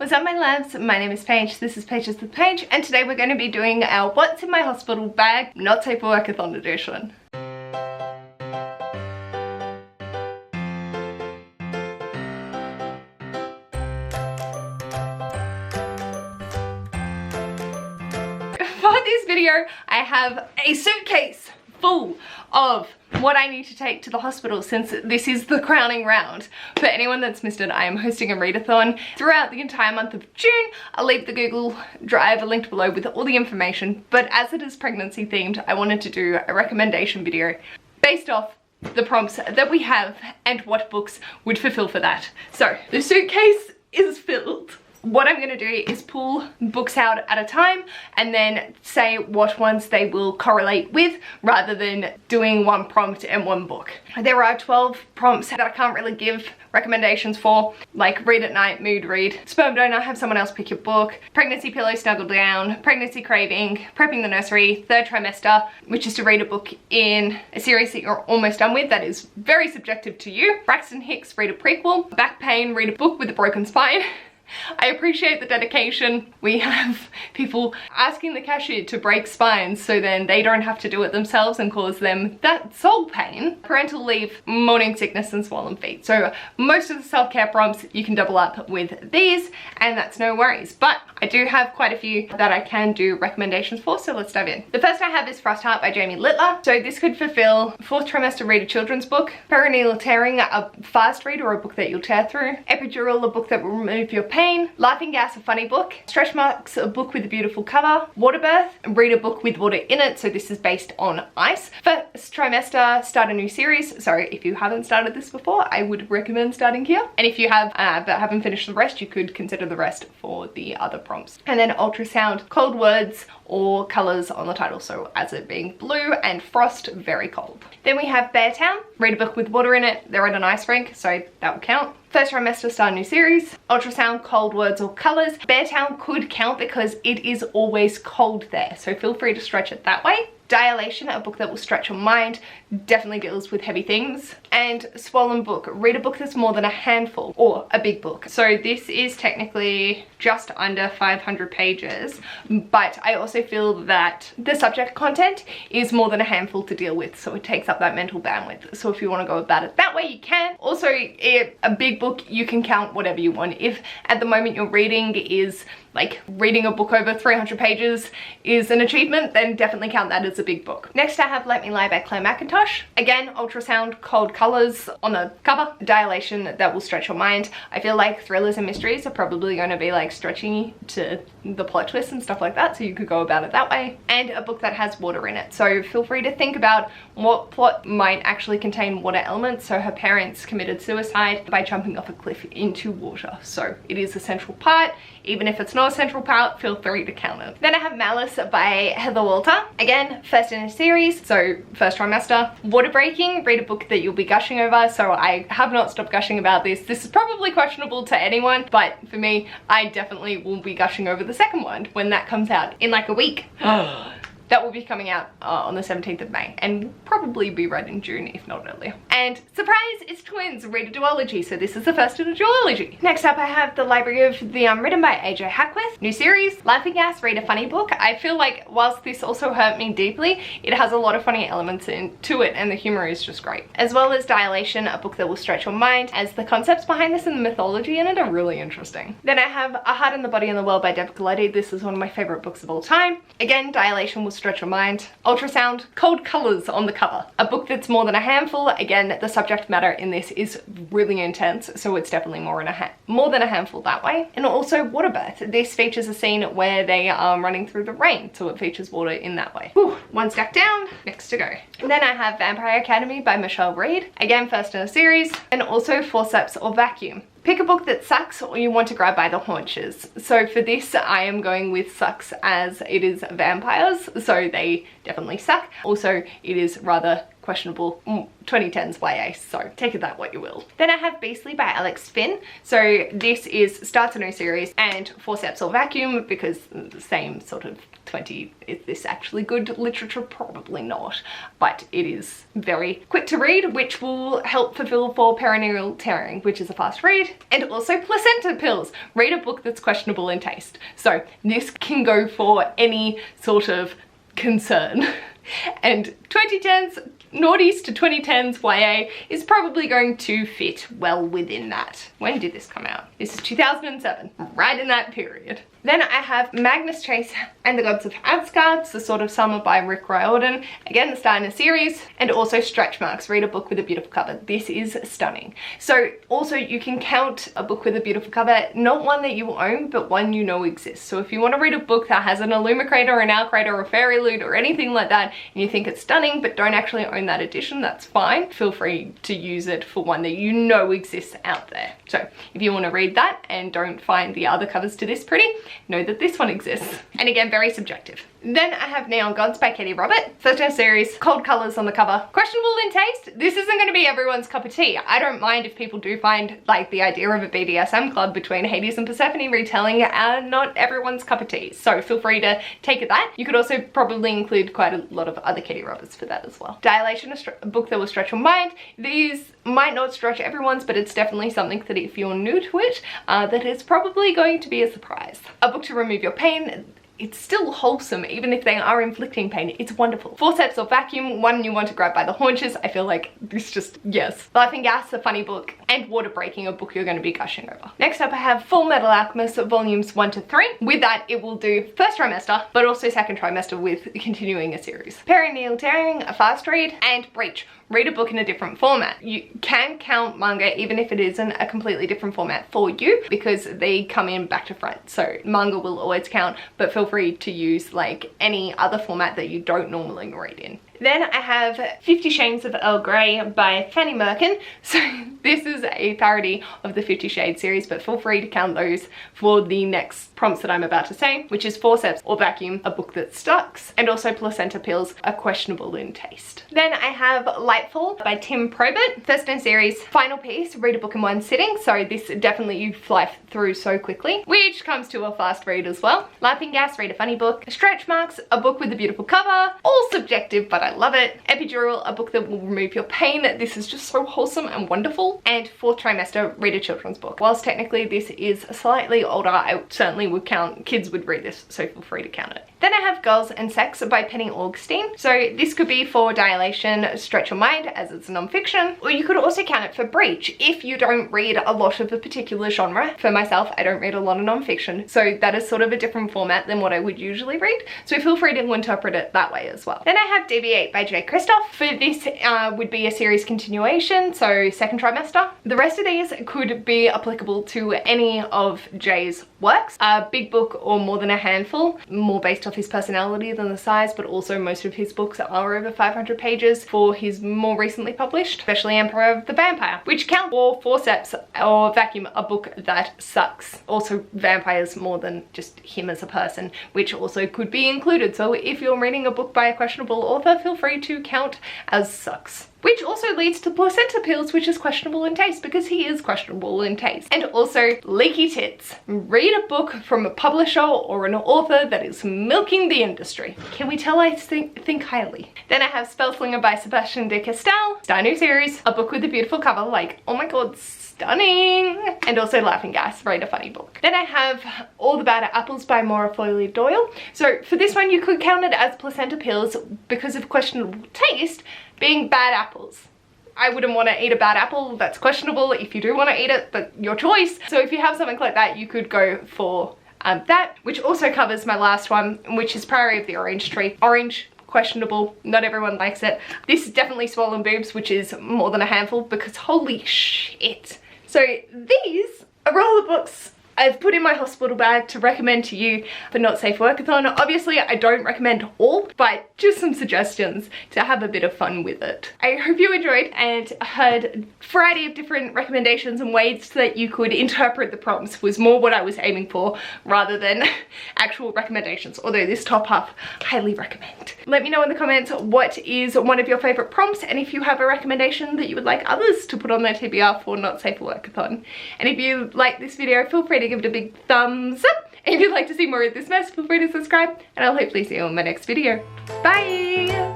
What's up my loves? My name is Paige, this is Pages with Paige, and today we're going to be doing our What's in My Hospital Bag Not Safe for Workathon edition. For this video, I have a suitcase full of what I need to take to the hospital since this is the crowning round. For anyone that's missed it, I am hosting a readathon throughout the entire month of June. I'll leave the Google Drive linked below with all the information, but as it is pregnancy themed, I wanted to do a recommendation video based off the prompts that we have and what books would fulfill for that. So the suitcase is filled. What I'm going to do is pull books out at a time and then say what ones they will correlate with rather than doing one prompt and one book. There are 12 prompts that I can't really give recommendations for, like read at night, mood read, sperm donor, have someone else pick your book, pregnancy pillow, snuggle down, pregnancy craving, prepping the nursery, third trimester, which is to read a book in a series that you're almost done with. That is very subjective to you. Braxton Hicks, read a prequel, back pain, read a book with a broken spine. I appreciate the dedication. We have people asking the cashier to break spines so then they don't have to do it themselves and cause them that soul pain. Parental leave, morning sickness and swollen feet. So most of the self-care prompts you can double up with these and that's no worries. But I do have quite a few that I can do recommendations for, so let's dive in. The first I have is Frost Heart by Jamie Littler. So this could fulfill fourth trimester read a children's book, perineal tearing, a fast read or a book that you'll tear through, epidural, a book that will remove your pain, laughing gas, a funny book, stretch marks, a book with a beautiful cover, water birth, read a book with water in it, so this is based on ice. First trimester, start a new series. So if you haven't started this before, I would recommend starting here, and if you have but haven't finished the rest, you could consider the rest for the other prompts. And then ultrasound, cold words or colors on the title, so as it being blue and frost, very cold. Then we have Beartown, read a book with water in it, they're at an ice rink, so that will count. First trimester, start a new series, ultrasound, cold words or colors. Beartown could count because it is always cold there, so feel free to stretch it that way. Dilation, a book that will stretch your mind, definitely deals with heavy things. And Swollen Book, read a book that's more than a handful or a big book. So this is technically just under 500 pages, but I also feel that the subject content is more than a handful to deal with, so it takes up that mental bandwidth. So if you want to go about it that way, you can. Also, a big book, you can count whatever you want. If at the moment you're reading is like reading a book over 300 pages is an achievement, then definitely count that as a big book. Next I have Let Me Lie by Claire McIntosh. Again, ultrasound, cold colors on the cover, dilation that will stretch your mind. I feel like thrillers and mysteries are probably going to be like stretching to the plot twists and stuff like that, so you could go about it that way. And a book that has water in it, so feel free to think about what plot might actually contain water elements. So her parents committed suicide by jumping off a cliff into water, so it is a central part. Even if it's not a central part, feel free to count it. Then I have Malice by Heather Walter. Again, first in a series, so first trimester. Water breaking, read a book that you'll be gushing over. So I have not stopped gushing about this. This is probably questionable to anyone, but for me, I definitely will be gushing over the second one when that comes out in like a week. That will be coming out on the 17th of May and will probably be read in June, if not earlier. And surprise, it's twins, read a duology, so this is the first in a duology. Next up I have The Library of the Unwritten by AJ Hackworth. New series, Laughing Gas, read a funny book. I feel like whilst this also hurt me deeply, it has a lot of funny elements to it and the humor is just great. As well as Dilation, a book that will stretch your mind, as the concepts behind this and the mythology in it are really interesting. Then I have A Heart in the Body and the World by Deb Colletti. This is one of my favorite books of all time. Again, Dilation will stretch your mind. Ultrasound, cold colors on the cover. A book that's more than a handful. Again, the subject matter in this is really intense, so it's definitely more than a handful that way. And also Water Birth. This features a scene where they are running through the rain, so it features water in that way. Whew, one stack down, next to go. And then I have Vampire Academy by Michelle Reed. Again, first in a series. And also Forceps or Vacuum. Pick a book that sucks or you want to grab by the haunches. So for this, I am going with sucks as it is vampires, so they definitely suck. Also, it is rather questionable 2010s YA, so take it that what you will. Then I have Beastly by Alex Finn. So this starts a new series, and Forceps or Vacuum, because the same sort of 20, is this actually good literature? Probably not, but it is very quick to read, which will help fulfill for perineal tearing, which is a fast read. And also Placenta Pills. Read a book that's questionable in taste. So this can go for any sort of concern. And 2010s, noughties to 2010s YA is probably going to fit well within that. When did this come out? This is 2007, right in that period. Then I have Magnus Chase and the Gods of Asgard, The Sword of Summer by Rick Riordan. Again, the start in a series. And also Stretch Marks, read a book with a beautiful cover. This is stunning. So also you can count a book with a beautiful cover, not one that you own, but one you know exists. So if you want to read a book that has an Illumicrator or an Owlcrator or a Fairy Loot or anything like that, and you think it's stunning, but don't actually own that edition, that's fine. Feel free to use it for one that you know exists out there. So if you want to read that and don't find the other covers to this pretty, know that this one exists. And again, very subjective. Then I have Neon Gods by Katie Robert. Such a series, cold colors on the cover. Questionable in taste. This isn't going to be everyone's cup of tea. I don't mind if people do find like the idea of a BDSM club between Hades and Persephone retelling not everyone's cup of tea. So feel free to take it that. You could also probably include quite a lot of other Katie Roberts for that as well. Dilation, a book that will stretch your mind. These might not stretch everyone's, but it's definitely something that if you're new to it, that is probably going to be a surprise. A book to remove your pain. It's still wholesome, even if they are inflicting pain. It's wonderful. Forceps or Vacuum, one you want to grab by the haunches. I feel like this just, yes. Laughing Gas, a funny book, and Water Breaking, a book you're going to be gushing over. Next up, I have Full Metal Alchemist, volumes 1 to 3. With that, it will do first trimester, but also second trimester with continuing a series. Perineal Tearing, a fast read, and Breach. Read a book in a different format. You can count manga even if it isn't a completely different format for you, because they come in back to front. So manga will always count, but feel free to use like any other format that you don't normally read in. Then I have 50 Shades of Earl Grey by Fanny Merkin. So this is a parody of the 50 Shades series, but feel free to count those for the next prompts that I'm about to say, which is Forceps or Vacuum, a book that sucks, and also Placenta Pills, a questionable in taste. Then I have Lightfall by Tim Probert, first in series, final piece, read a book in one sitting. So this definitely you fly through so quickly, which comes to a fast read as well. Laughing Gas, read a funny book. Stretch Marks, a book with a beautiful cover, all subjective, but I love it. Epidural, a book that will remove your pain. This is just so wholesome and wonderful. And fourth trimester, read a children's book. Whilst technically this is slightly older, I certainly would count kids would read this, so feel free to count it. Then I have Girls and Sex by Penny Augustine. So this could be for Dilation, Stretch Your Mind, as it's non-fiction, or you could also count it for Breach if you don't read a lot of a particular genre. For myself, I don't read a lot of non-fiction, so that is sort of a different format than what I would usually read, so feel free to interpret it that way as well. Then I have DB8 by J. Krystal. For this would be a series continuation, so second trimester. The rest of these could be applicable to any of Jay's works. A big book or more than a handful, more based off his personality than the size, but also most of his books are over 500 pages for his more recently published, especially Emperor of the Vampire, which count for Forceps or Vacuum, a book that sucks. Also vampires more than just him as a person, which also could be included. So if you're reading a book by a questionable author, feel free to count as sucks. Which also leads to Placenta Pills, which is questionable in taste because he is questionable in taste. And also Leaky Tits. Read a book from a publisher or an author that is milking the industry. Can we tell I think highly? Then I have Spellslinger by Sebastian de Castell. Star new series, a book with a beautiful cover, like, oh my god, stunning. And also Laughing Gas, read a funny book. Then I have All the Bad Apples by Maura Foley Doyle. So for this one you could count it as Placenta Pills because of questionable taste being bad apples. I wouldn't want to eat a bad apple, that's questionable if you do want to eat it, but your choice. So if you have something like that, you could go for that, which also covers my last one, which is Priory of the Orange Tree. Orange, questionable, not everyone likes it. This is definitely Swollen Boobs, which is more than a handful because holy shit. So these are all the books I've put in my hospital bag to recommend to you for Not Safe Workathon. Obviously, I don't recommend all, but just some suggestions to have a bit of fun with it. I hope you enjoyed and heard a variety of different recommendations and ways that you could interpret the prompts was more what I was aiming for rather than actual recommendations, although this top half, highly recommend. Let me know in the comments what is one of your favorite prompts and if you have a recommendation that you would like others to put on their TBR for Not Safe Workathon. And if you like this video, feel free to give it a big thumbs up. And if you'd like to see more of this mess, feel free to subscribe and I'll hopefully see you in my next video. Bye!